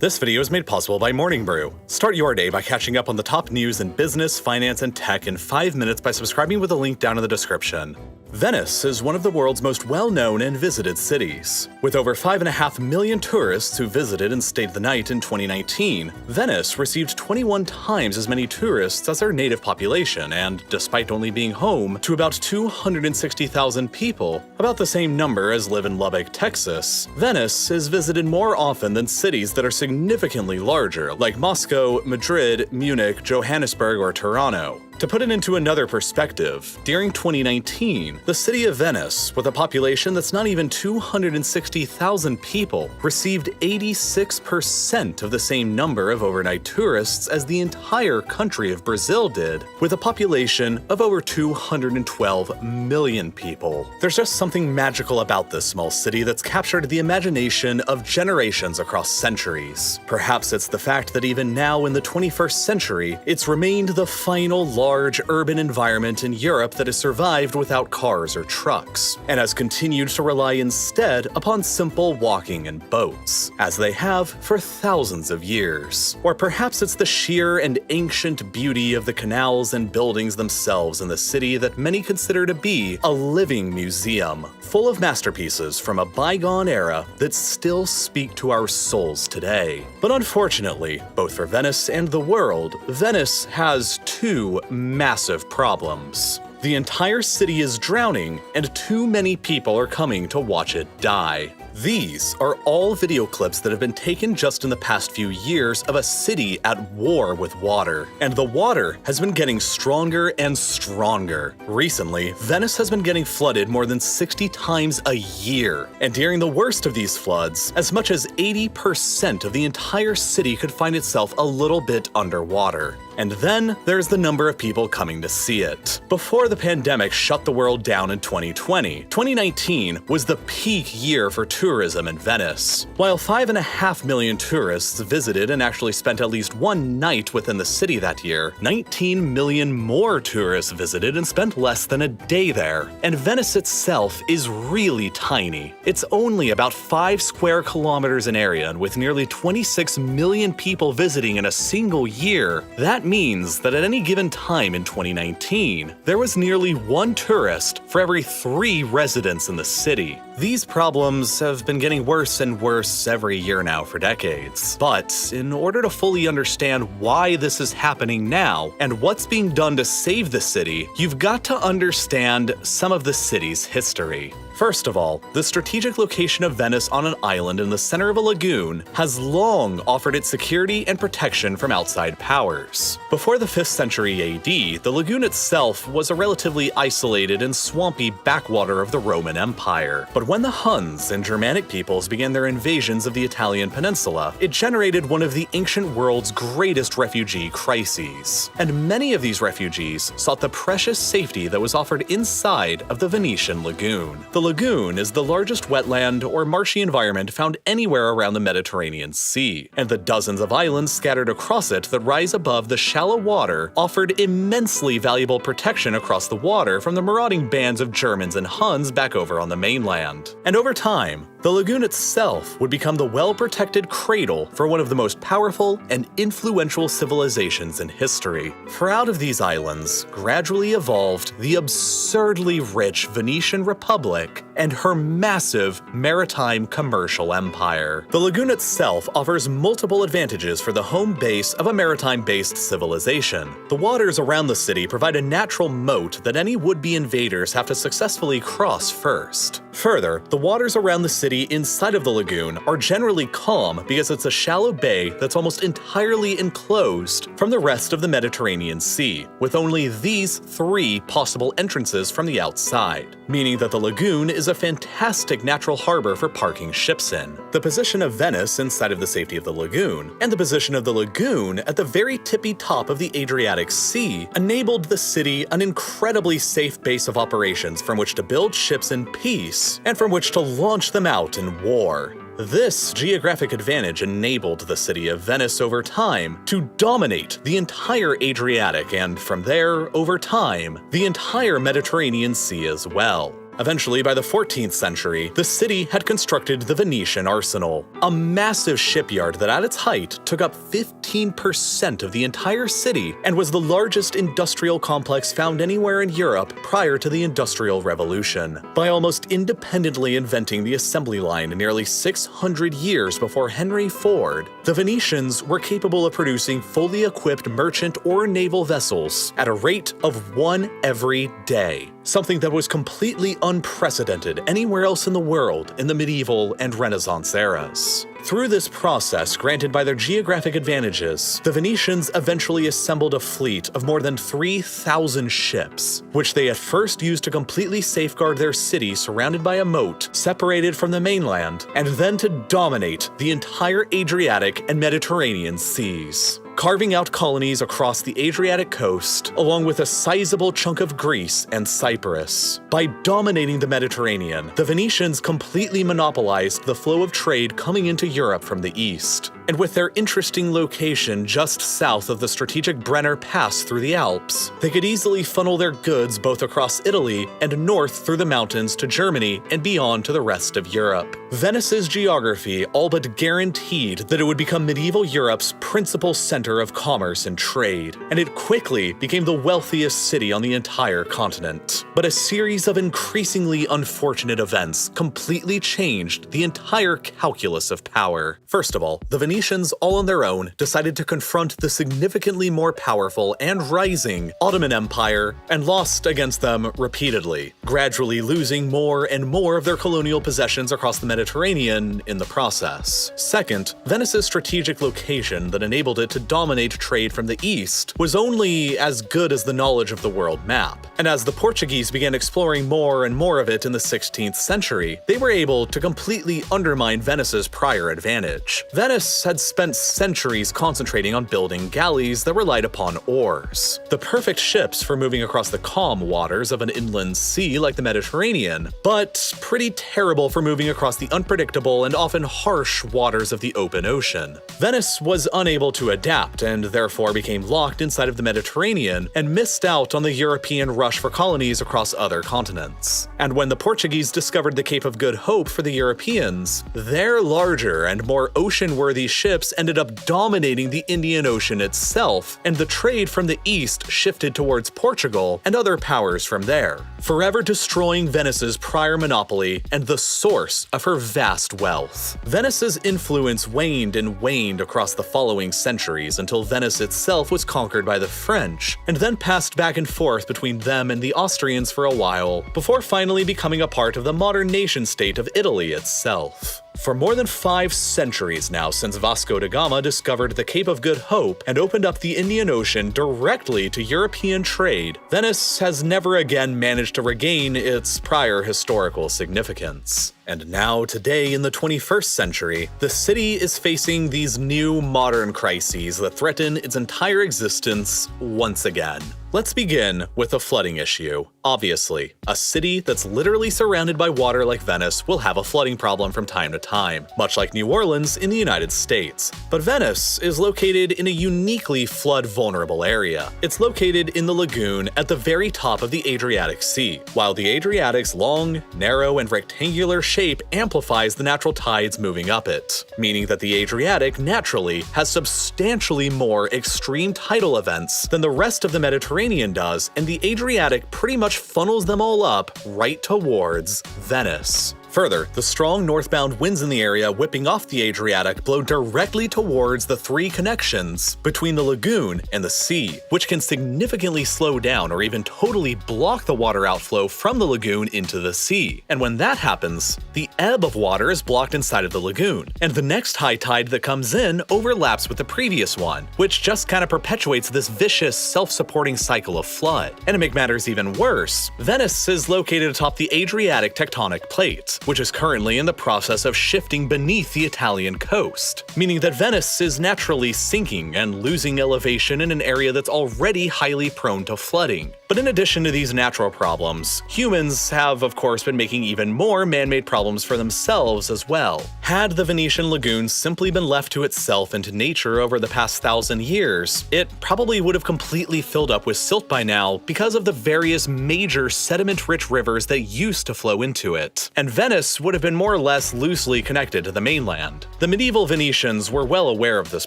This video is made possible by Morning Brew. Start your day by catching up on the top news in business, finance, and tech in 5 minutes by subscribing with a link down in the description. Venice is one of the world's most well-known and visited cities. With over 5.5 million tourists who visited and stayed the night in 2019, Venice received 21 times as many tourists as their native population, and despite only being home to about 260,000 people, about the same number as live in Lubbock, Texas, Venice is visited more often than cities that are significantly larger, like Moscow, Madrid, Munich, Johannesburg, or Toronto. To put it into another perspective, during 2019, the city of Venice, with a population that's not even 260,000 people, received 86% of the same number of overnight tourists as the entire country of Brazil did, with a population of over 212 million people. There's just something magical about this small city that's captured the imagination of generations across centuries. Perhaps it's the fact that even now in the 21st century, it's remained the final large urban environment in Europe that has survived without cars or trucks, and has continued to rely instead upon simple walking and boats, as they have for thousands of years. Or perhaps it's the sheer and ancient beauty of the canals and buildings themselves in the city that many consider to be a living museum, full of masterpieces from a bygone era that still speak to our souls today. But unfortunately, both for Venice and the world, Venice has two massive problems. The entire city is drowning, and too many people are coming to watch it die. These are all video clips that have been taken just in the past few years of a city at war with water. And the water has been getting stronger and stronger. Recently, Venice has been getting flooded more than 60 times a year. And during the worst of these floods, as much as 80% of the entire city could find itself a little bit underwater. And then there's the number of people coming to see it. Before the pandemic shut the world down in 2020, 2019 was the peak year for tourism in Venice. While 5.5 million tourists visited and actually spent at least one night within the city that year, 19 million more tourists visited and spent less than a day there. And Venice itself is really tiny. It's only about 5 square kilometers in area, and with nearly 26 million people visiting in a single year, that means that at any given time in 2019, there was nearly 1 tourist for every 3 residents in the city. These problems have been getting worse and worse every year now for decades. But in order to fully understand why this is happening now and what's being done to save the city, you've got to understand some of the city's history. First of all, the strategic location of Venice on an island in the center of a lagoon has long offered it security and protection from outside powers. Before the 5th century AD, the lagoon itself was a relatively isolated and swampy backwater of the Roman Empire. But when the Huns and Germanic peoples began their invasions of the Italian peninsula, it generated one of the ancient world's greatest refugee crises. And many of these refugees sought the precious safety that was offered inside of the Venetian lagoon. The lagoon is the largest wetland or marshy environment found anywhere around the Mediterranean Sea, and the dozens of islands scattered across it that rise above the shallow water offered immensely valuable protection across the water from the marauding bands of Germans and Huns back over on the mainland. And over time, the lagoon itself would become the well-protected cradle for one of the most powerful and influential civilizations in history. For out of these islands gradually evolved the absurdly rich Venetian Republic and her massive maritime commercial empire. The lagoon itself offers multiple advantages for the home base of a maritime-based civilization. The waters around the city provide a natural moat that any would-be invaders have to successfully cross first. Further, the waters around the city inside of the lagoon are generally calm because it's a shallow bay that's almost entirely enclosed from the rest of the Mediterranean Sea, with only these 3 possible entrances from the outside, meaning that the lagoon is a fantastic natural harbor for parking ships in. The position of Venice inside of the safety of the lagoon, and the position of the lagoon at the very tippy top of the Adriatic Sea, enabled the city an incredibly safe base of operations from which to build ships in peace, and from which to launch them out in war. This geographic advantage enabled the city of Venice over time to dominate the entire Adriatic and, from there, over time, the entire Mediterranean Sea as well. Eventually, by the 14th century, the city had constructed the Venetian arsenal, a massive shipyard that at its height took up 15% of the entire city and was the largest industrial complex found anywhere in Europe prior to the Industrial Revolution. By almost independently inventing the assembly line nearly 600 years before Henry Ford, the Venetians were capable of producing fully equipped merchant or naval vessels at a rate of one every day, something that was completely unprecedented anywhere else in the world in the medieval and Renaissance eras. Through this process granted by their geographic advantages, the Venetians eventually assembled a fleet of more than 3,000 ships, which they at first used to completely safeguard their city surrounded by a moat separated from the mainland, and then to dominate the entire Adriatic and Mediterranean seas, carving out colonies across the Adriatic coast, along with a sizable chunk of Greece and Cyprus. By dominating the Mediterranean, the Venetians completely monopolized the flow of trade coming into Europe from the east. And with their interesting location just south of the strategic Brenner Pass through the Alps, they could easily funnel their goods both across Italy and north through the mountains to Germany and beyond to the rest of Europe. Venice's geography all but guaranteed that it would become medieval Europe's principal center of commerce and trade, and it quickly became the wealthiest city on the entire continent. But a series of increasingly unfortunate events completely changed the entire calculus of power. First of all, the Venetians, all on their own, decided to confront the significantly more powerful and rising Ottoman Empire and lost against them repeatedly, gradually losing more and more of their colonial possessions across the Mediterranean in the process. Second, Venice's strategic location that enabled it to dominate trade from the east was only as good as the knowledge of the world map. And as the Portuguese began exploring more and more of it in the 16th century, they were able to completely undermine Venice's prior advantage. Venice had spent centuries concentrating on building galleys that relied upon oars, the perfect ships for moving across the calm waters of an inland sea like the Mediterranean, but pretty terrible for moving across the unpredictable and often harsh waters of the open ocean. Venice was unable to adapt and therefore became locked inside of the Mediterranean and missed out on the European rush for colonies across other continents. And when the Portuguese discovered the Cape of Good Hope for the Europeans, their larger and more ocean-worthy ships ended up dominating the Indian Ocean itself, and the trade from the east shifted towards Portugal and other powers from there, forever destroying Venice's prior monopoly and the source of her vast wealth. Venice's influence waned and waned across the following centuries until Venice itself was conquered by the French, and then passed back and forth between them and the Austrians for a while, before finally becoming a part of the modern nation-state of Italy itself. For more than 5 centuries now since Vasco da Gama discovered the Cape of Good Hope and opened up the Indian Ocean directly to European trade, Venice has never again managed to regain its prior historical significance. And now, today in the 21st century, the city is facing these new modern crises that threaten its entire existence once again. Let's begin with the flooding issue. Obviously, a city that's literally surrounded by water like Venice will have a flooding problem from time to time, much like New Orleans in the United States. But Venice is located in a uniquely flood-vulnerable area. It's located in the lagoon at the very top of the Adriatic Sea, while the Adriatic's long, narrow, and rectangular shape amplifies the natural tides moving up it, meaning that the Adriatic naturally has substantially more extreme tidal events than the rest of the Mediterranean does, and the Adriatic pretty much funnels them all up right towards Venice. Further, the strong northbound winds in the area whipping off the Adriatic blow directly towards the 3 connections between the lagoon and the sea, which can significantly slow down or even totally block the water outflow from the lagoon into the sea. And when that happens, the ebb of water is blocked inside of the lagoon, and the next high tide that comes in overlaps with the previous one, which just kind of perpetuates this vicious, self-supporting cycle of flood. And to make matters even worse, Venice is located atop the Adriatic tectonic plate, which is currently in the process of shifting beneath the Italian coast, meaning that Venice is naturally sinking and losing elevation in an area that's already highly prone to flooding. But in addition to these natural problems, humans have of course been making even more man-made problems for themselves as well. Had the Venetian lagoon simply been left to itself and to nature over the past 1,000 years, it probably would have completely filled up with silt by now because of the various major sediment-rich rivers that used to flow into it. And Venice would have been more or less loosely connected to the mainland. The medieval Venetians were well aware of this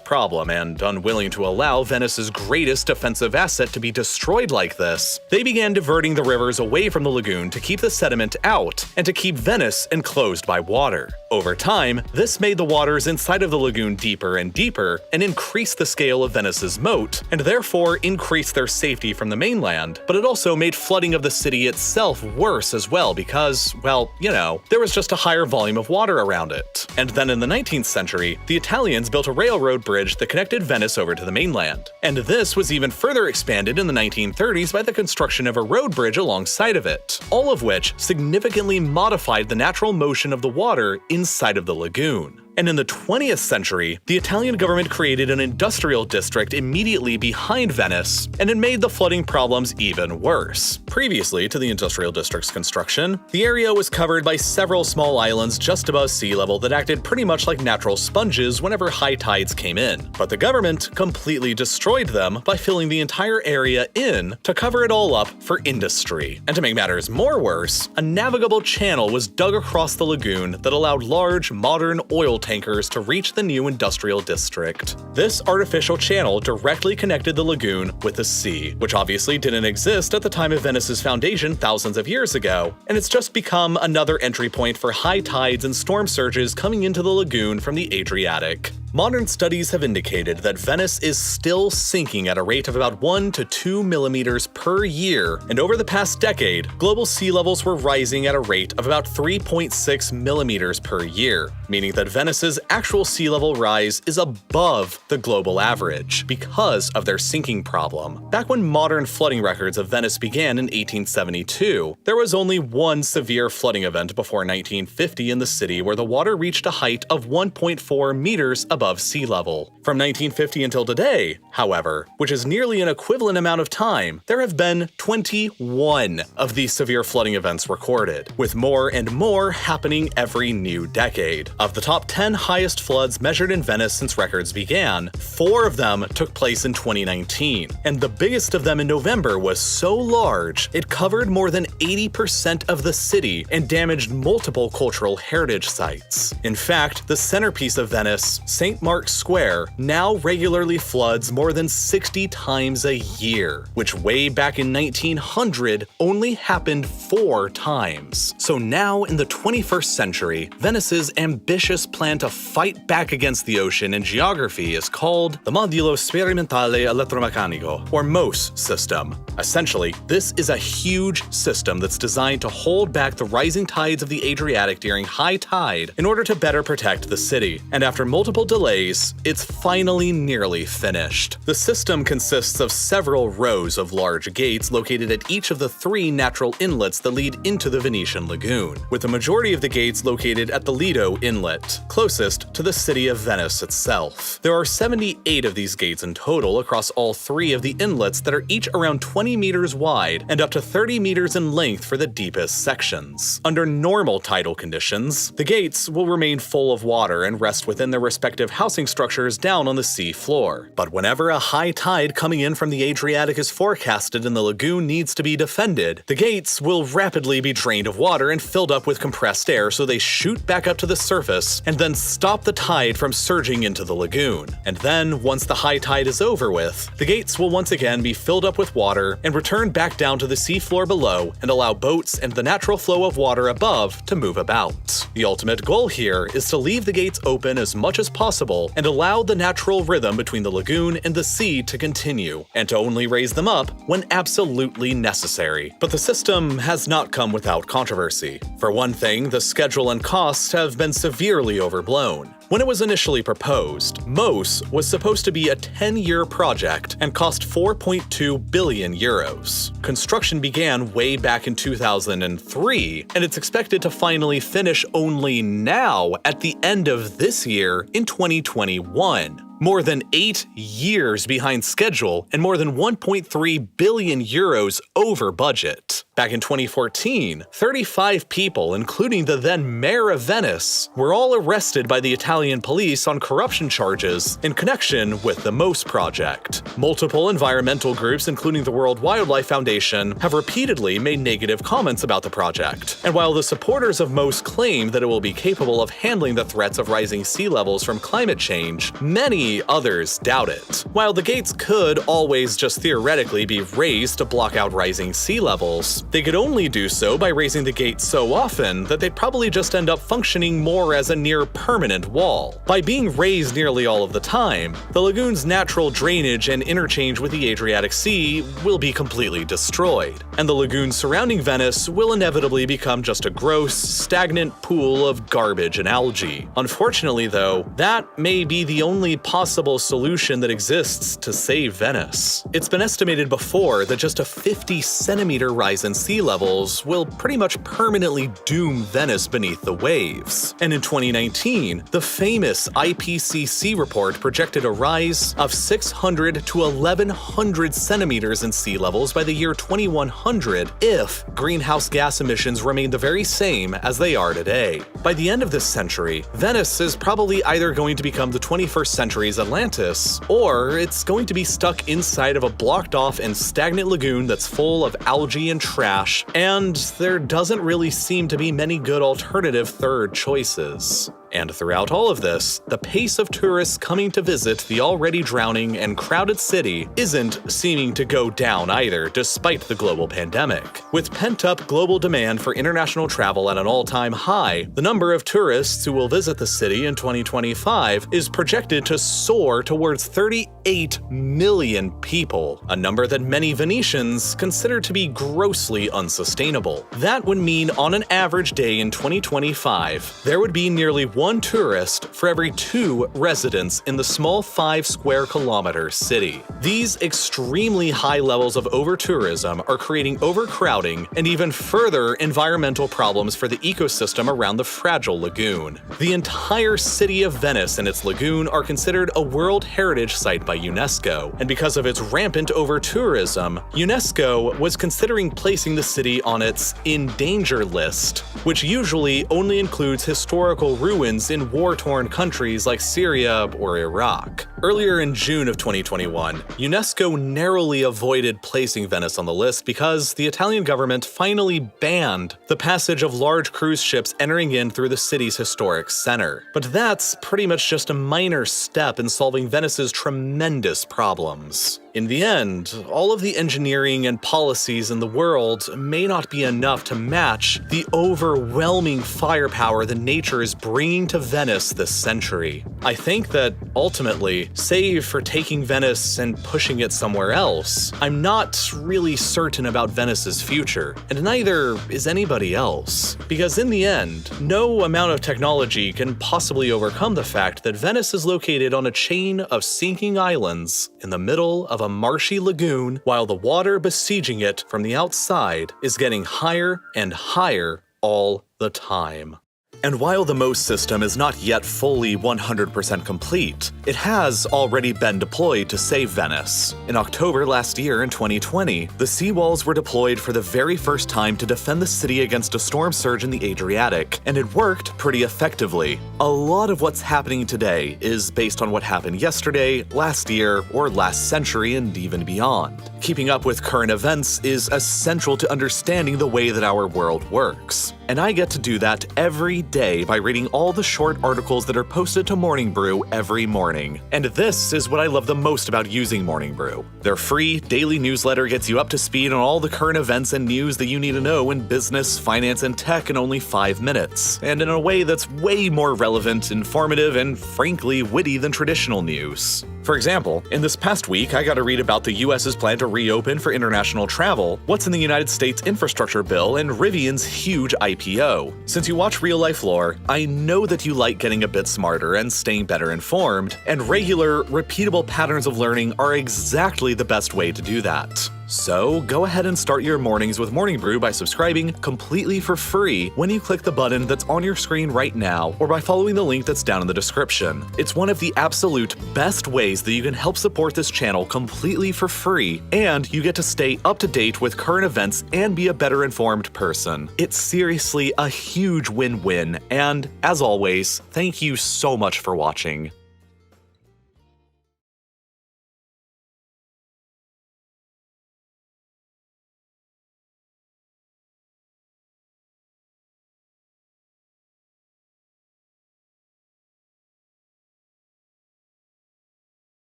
problem, and unwilling to allow Venice's greatest defensive asset to be destroyed like this, they began diverting the rivers away from the lagoon to keep the sediment out and to keep Venice enclosed by water. Over time, this made the waters inside of the lagoon deeper and deeper and increased the scale of Venice's moat, and therefore increased their safety from the mainland, but it also made flooding of the city itself worse as well because, well, there was just a higher volume of water around it. And then in the 19th century, the Italians built a railroad bridge that connected Venice over to the mainland. And this was even further expanded in the 1930s by the construction of a road bridge alongside of it, all of which significantly modified the natural motion of the water inside of the lagoon. And in the 20th century, the Italian government created an industrial district immediately behind Venice, and it made the flooding problems even worse. Previously to the industrial district's construction, the area was covered by several small islands just above sea level that acted pretty much like natural sponges whenever high tides came in. But the government completely destroyed them by filling the entire area in to cover it all up for industry. And to make matters more worse, a navigable channel was dug across the lagoon that allowed large, modern oil tankers to reach the new industrial district. This artificial channel directly connected the lagoon with the sea, which obviously didn't exist at the time of Venice's foundation thousands of years ago, and it's just become another entry point for high tides and storm surges coming into the lagoon from the Adriatic. Modern studies have indicated that Venice is still sinking at a rate of about 1 to 2 millimeters per year, and over the past decade, global sea levels were rising at a rate of about 3.6 millimeters per year, meaning that Venice's actual sea level rise is above the global average because of their sinking problem. Back when modern flooding records of Venice began in 1872, there was only one severe flooding event before 1950 in the city where the water reached a height of 1.4 meters above sea level. From 1950 until today, however, which is nearly an equivalent amount of time, there have been 21 of these severe flooding events recorded, with more and more happening every new decade. Of the top 10 highest floods measured in Venice since records began, 4 of them took place in 2019, and the biggest of them in November was so large it covered more than 80% of the city and damaged multiple cultural heritage sites. In fact, the centerpiece of Venice, St. Mark's Square, now regularly floods more than 60 times a year, which way back in 1900 only happened 4 times. So now in the 21st century, Venice's ambitious plan to fight back against the ocean and geography is called the Modulo Sperimentale Elettromeccanico, or MOS system. Essentially, this is a huge system that's designed to hold back the rising tides of the Adriatic during high tide in order to better protect the city. And after multiple delays, it's finally nearly finished. The system consists of several rows of large gates located at each of the 3 natural inlets that lead into the Venetian lagoon, with the majority of the gates located at the Lido Inlet, closest to the city of Venice itself. There are 78 of these gates in total across all 3 of the inlets that are each around 20 meters wide and up to 30 meters in length for the deepest sections. Under normal tidal conditions, the gates will remain full of water and rest within their respective housing structures down on the sea floor. But whenever a high tide coming in from the Adriatic is forecasted and the lagoon needs to be defended, the gates will rapidly be drained of water and filled up with compressed air so they shoot back up to the surface and then stop the tide from surging into the lagoon. And then, once the high tide is over with, the gates will once again be filled up with water and return back down to the seafloor below and allow boats and the natural flow of water above to move about. The ultimate goal here is to leave the gates open as much as possible and allow the natural rhythm between the lagoon and the sea to continue, and to only raise them up when absolutely necessary. But the system has not come without controversy. For one thing, the schedule and costs have been severely overblown. When it was initially proposed, MOS was supposed to be a 10-year project and cost 4.2 billion euros. Construction began way back in 2003, and it's expected to finally finish only now at the end of this year in 2021. more than 8 years behind schedule and more than 1.3 billion euros over budget. Back in 2014, 35 people, including the then mayor of Venice, were all arrested by the Italian police on corruption charges in connection with the MOSE project. Multiple environmental groups, including the World Wildlife Foundation, have repeatedly made negative comments about the project. And while the supporters of MOSE claim that it will be capable of handling the threats of rising sea levels from climate change, many others doubt it. While the gates could always just theoretically be raised to block out rising sea levels, they could only do so by raising the gate so often that they'd probably just end up functioning more as a near-permanent wall. By being raised nearly all of the time, the lagoon's natural drainage and interchange with the Adriatic Sea will be completely destroyed, and the lagoon surrounding Venice will inevitably become just a gross, stagnant pool of garbage and algae. Unfortunately, though, that may be the only possible solution that exists to save Venice. It's been estimated before that just a 50-centimeter rise in sea levels will pretty much permanently doom Venice beneath the waves. And in 2019, the famous IPCC report projected a rise of 600 to 1,100 centimeters in sea levels by the year 2100 if greenhouse gas emissions remain the very same as they are today. By the end of this century, Venice is probably either going to become the 21st century's Atlantis, or it's going to be stuck inside of a blocked-off and stagnant lagoon that's full of algae and trash, and there doesn't really seem to be many good alternative third choices. And throughout all of this, the pace of tourists coming to visit the already drowning and crowded city isn't seeming to go down either, despite the global pandemic. With pent-up global demand for international travel at an all-time high, the number of tourists who will visit the city in 2025 is projected to soar towards 38 million people, a number that many Venetians consider to be grossly unsustainable. That would mean on an average day in 2025, there would be nearly 1 tourist for every 2 residents in the small 5-square-kilometer city. These extremely high levels of over-tourism are creating overcrowding and even further environmental problems for the ecosystem around the fragile lagoon. The entire city of Venice and its lagoon are considered a World Heritage Site by UNESCO, and because of its rampant over-tourism, UNESCO was considering placing the city on its in danger list, which usually only includes historical ruins in war-torn countries like Syria or Iraq. Earlier in June of 2021, UNESCO narrowly avoided placing Venice on the list because the Italian government finally banned the passage of large cruise ships entering in through the city's historic center. But that's pretty much just a minor step in solving Venice's tremendous problems. In the end, all of the engineering and policies in the world may not be enough to match the overwhelming firepower that nature is bringing to Venice this century. I think that ultimately, save for taking Venice and pushing it somewhere else, I'm not really certain about Venice's future, and neither is anybody else. Because in the end, no amount of technology can possibly overcome the fact that Venice is located on a chain of sinking islands in the middle of a marshy lagoon, while the water besieging it from the outside is getting higher and higher all the time. And while the MOSE system is not yet fully 100% complete, it has already been deployed to save Venice. In October last year in 2020, the seawalls were deployed for the very first time to defend the city against a storm surge in the Adriatic, and it worked pretty effectively. A lot of what's happening today is based on what happened yesterday, last year, or last century, and even beyond. Keeping up with current events is essential to understanding the way that our world works. And I get to do that every day by reading all the short articles that are posted to Morning Brew every morning. And this is what I love the most about using Morning Brew. Their free daily newsletter gets you up to speed on all the current events and news that you need to know in business, finance, and tech in only 5 minutes, and in a way that's way more relevant, informative, and frankly witty than traditional news. For example, in this past week, I got to read about the US's plan to reopen for international travel, what's in the United States infrastructure bill, and Rivian's huge IPO. Since you watch RealLifeLore, I know that you like getting a bit smarter and staying better informed, and regular, repeatable patterns of learning are exactly the best way to do that. So go ahead and start your mornings with Morning Brew by subscribing completely for free when you click the button that's on your screen right now or by following the link that's down in the description. It's one of the absolute best ways that you can help support this channel completely for free, and you get to stay up to date with current events and be a better informed person. It's seriously a huge win-win, and as always, thank you so much for watching.